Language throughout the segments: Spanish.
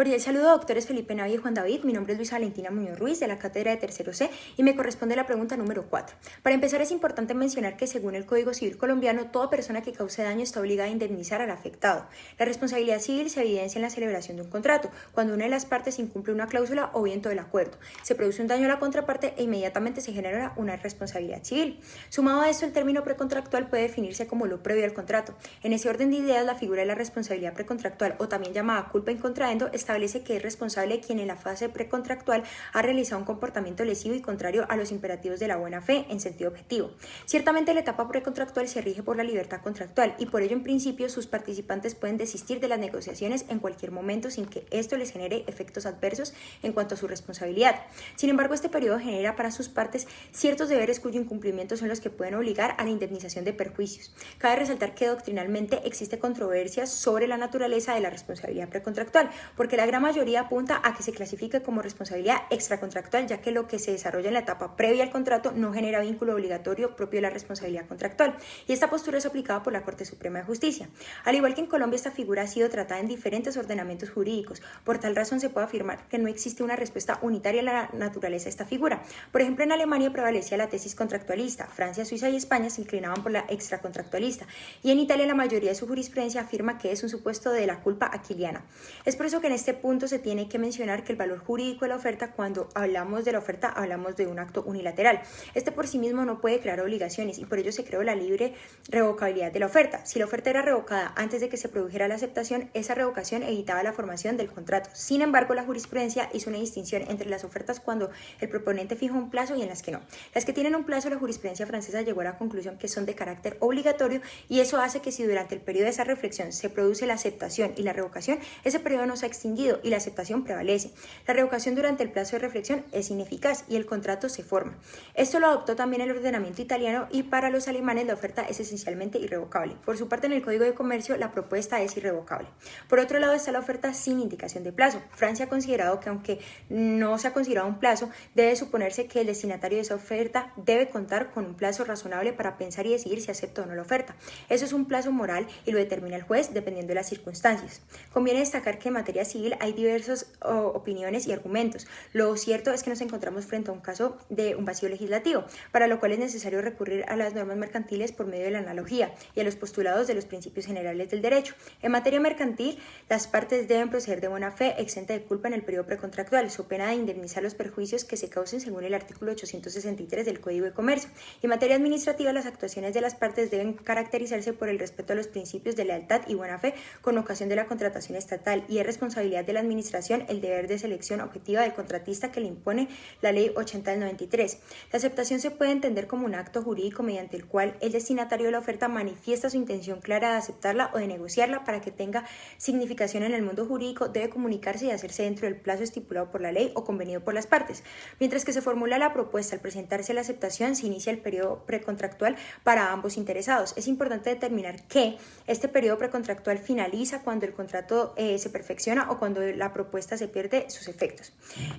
Cordial saludo, doctores Felipe Navia y Juan David. Mi nombre es Luisa Valentina Muñoz Ruiz, de la Cátedra de Tercero C, y me corresponde la pregunta número 4. Para empezar, es importante mencionar que según el Código Civil colombiano, toda persona que cause daño está obligada a indemnizar al afectado. La responsabilidad civil se evidencia en la celebración de un contrato, cuando una de las partes incumple una cláusula o bien todo el acuerdo. Se produce un daño a la contraparte e inmediatamente se genera una responsabilidad civil. Sumado a esto, el término precontractual puede definirse como lo previo al contrato. En ese orden de ideas, la figura de la responsabilidad precontractual, o también llamada culpa in contraendo, establece que es responsable quien en la fase precontractual ha realizado un comportamiento lesivo y contrario a los imperativos de la buena fe en sentido objetivo. Ciertamente, la etapa precontractual se rige por la libertad contractual y por ello, en principio, sus participantes pueden desistir de las negociaciones en cualquier momento sin que esto les genere efectos adversos en cuanto a su responsabilidad. Sin embargo, este periodo genera para sus partes ciertos deberes cuyo incumplimiento son los que pueden obligar a la indemnización de perjuicios. Cabe resaltar que doctrinalmente existe controversia sobre la naturaleza de la responsabilidad precontractual, porque la gran mayoría apunta a que se clasifique como responsabilidad extracontractual, ya que lo que se desarrolla en la etapa previa al contrato no genera vínculo obligatorio propio de la responsabilidad contractual, y esta postura es aplicada por la Corte Suprema de Justicia. Al igual que en Colombia, esta figura ha sido tratada en diferentes ordenamientos jurídicos. Por tal razón, se puede afirmar que no existe una respuesta unitaria a la naturaleza de esta figura. Por ejemplo, en Alemania prevalecía la tesis contractualista, Francia, Suiza y España se inclinaban por la extracontractualista, y en Italia la mayoría de su jurisprudencia afirma que es un supuesto de la culpa aquiliana. Es por eso que en este punto se tiene que mencionar que el valor jurídico de la oferta, cuando hablamos de la oferta, hablamos de un acto unilateral. Este por sí mismo no puede crear obligaciones y por ello se creó la libre revocabilidad de la oferta. Si la oferta era revocada antes de que se produjera la aceptación, esa revocación evitaba la formación del contrato. Sin embargo, la jurisprudencia hizo una distinción entre las ofertas cuando el proponente fija un plazo y en las que no. Las que tienen un plazo, la jurisprudencia francesa llegó a la conclusión que son de carácter obligatorio, y eso hace que si durante el periodo de esa reflexión se produce la aceptación y la revocación, ese periodo no se ha extinguido y la aceptación prevalece. La revocación durante el plazo de reflexión es ineficaz y el contrato se forma. Esto lo adoptó también el ordenamiento italiano, y para los alemanes la oferta es esencialmente irrevocable. Por su parte, en el Código de Comercio la propuesta es irrevocable. Por otro lado está la oferta sin indicación de plazo. Francia ha considerado que, aunque no se ha considerado un plazo, debe suponerse que el destinatario de esa oferta debe contar con un plazo razonable para pensar y decidir si acepta o no la oferta. Eso es un plazo moral y lo determina el juez dependiendo de las circunstancias. Conviene destacar que en materia civil hay diversas opiniones y argumentos. Lo cierto es que nos encontramos frente a un caso de un vacío legislativo, para lo cual es necesario recurrir a las normas mercantiles por medio de la analogía y a los postulados de los principios generales del derecho. En materia mercantil, las partes deben proceder de buena fe, exenta de culpa en el periodo precontractual, so pena de indemnizar los perjuicios que se causen según el artículo 863 del Código de Comercio. Y en materia administrativa, las actuaciones de las partes deben caracterizarse por el respeto a los principios de lealtad y buena fe con ocasión de la contratación estatal, y es responsabilidad de la administración el deber de selección objetiva del contratista que le impone la Ley 80 del 93. La aceptación se puede entender como un acto jurídico mediante el cual el destinatario de la oferta manifiesta su intención clara de aceptarla o de negociarla. Para que tenga significación en el mundo jurídico, debe comunicarse y hacerse dentro del plazo estipulado por la ley o convenido por las partes. Mientras que se formula la propuesta al presentarse la aceptación, se inicia el periodo precontractual para ambos interesados. Es importante determinar que este periodo precontractual finaliza cuando el contrato se perfecciona o cuando la propuesta se pierde sus efectos.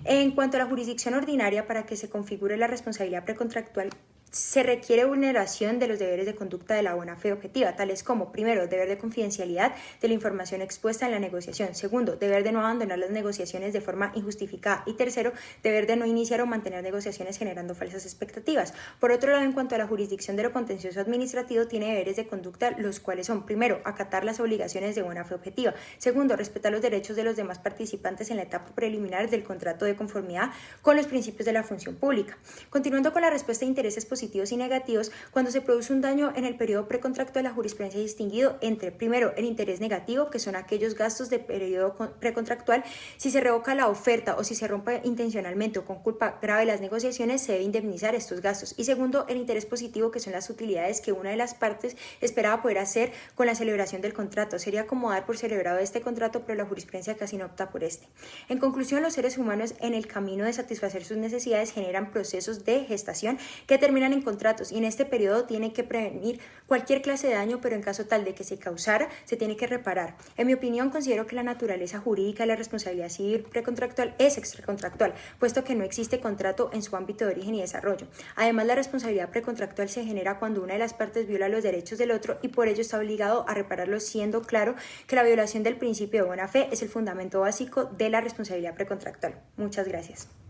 En cuanto a la jurisdicción ordinaria, para que se configure la responsabilidad precontractual, se requiere vulneración de los deberes de conducta de la buena fe objetiva, tales como: primero, deber de confidencialidad de la información expuesta en la negociación; segundo, deber de no abandonar las negociaciones de forma injustificada; y tercero, deber de no iniciar o mantener negociaciones generando falsas expectativas. Por otro lado, en cuanto a la jurisdicción de lo contencioso administrativo, tiene deberes de conducta, los cuales son: primero, acatar las obligaciones de buena fe objetiva; segundo, respetar los derechos de los demás participantes en la etapa preliminar del contrato de conformidad con los principios de la función pública. Continuando con la respuesta de intereses positivos y negativos, cuando se produce un daño en el periodo precontractual, la jurisprudencia ha distinguido entre: primero, el interés negativo, que son aquellos gastos de periodo precontractual. Si se revoca la oferta o si se rompe intencionalmente o con culpa grave las negociaciones, se debe indemnizar estos gastos. Y segundo, el interés positivo, que son las utilidades que una de las partes esperaba poder hacer con la celebración del contrato. Sería como dar por celebrado este contrato, pero la jurisprudencia casi no opta por este. En conclusión, los seres humanos, en el camino de satisfacer sus necesidades, generan procesos de gestación que terminan terminan en contratos y en este periodo tiene que prevenir cualquier clase de daño, pero en caso tal de que se causara, se tiene que reparar. En mi opinión, considero que la naturaleza jurídica de la responsabilidad civil precontractual es extracontractual, puesto que no existe contrato en su ámbito de origen y desarrollo. Además, la responsabilidad precontractual se genera cuando una de las partes viola los derechos del otro y por ello está obligado a repararlos, siendo claro que la violación del principio de buena fe es el fundamento básico de la responsabilidad precontractual. Muchas gracias.